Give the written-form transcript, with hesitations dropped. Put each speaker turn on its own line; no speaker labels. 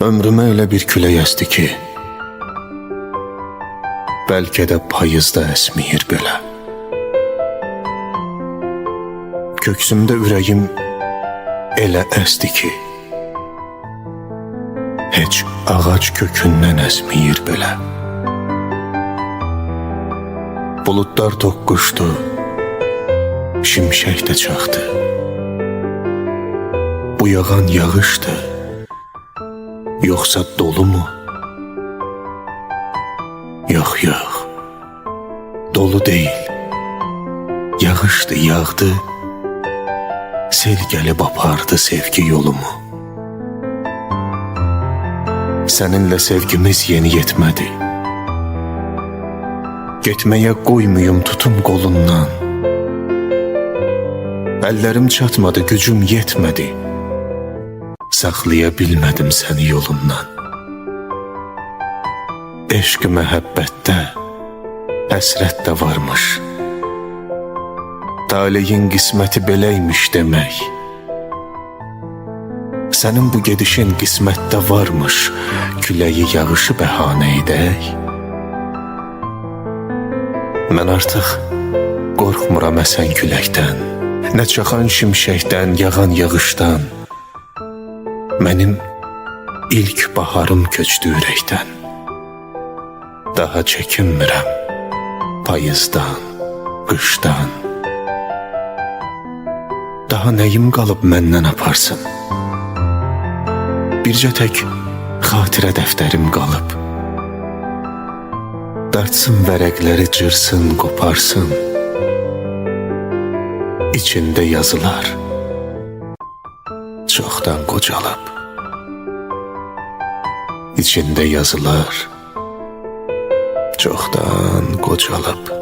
Ömrümə elə bir külək əsdi ki, bəlkə də payızda əsməyir belə. Köksümdə ürəyim elə əsdi ki, heç ağac kökündən əsməyir belə. Buludlar toqquşdu, şimşək də çaxdı. Bu yağan yağışdı, yoxsa dolu mu? Yox, yox, dolu deyil. Yağışdı, yağdı, sel gəlib apardı sevgi yolumu. Səninlə sevgimiz yeni yetmədi. Getməyə qoymuyum tutum qolundan. Əllərim çatmadı, gücüm yetmədi. Saxlaya bilmədim səni yolundan. Eşq məhəbbətdə həsrət də varmış. Taleyin qisməti beləymiş demək. Sənin bu gedişin qismətdə varmış. Küləyi yağışı bəhanə edək. Mən artıq qorxmuram əsən küləkdən, nə çaxan şimşəkdən, yağan yağışdan. Mənim ilk baharım köçdü ürəkdən. Daha çəkinmirəm payızdan, qışdan. Daha nəyim qalıb məndən aparsın? Bircə tək xatirə dəftərim qalıb. Dartsın vərəqləri, cırsın, qoparsın. İçində yazılar çoxdan qocalıb. İçində yazılar çoxdan qocalıb.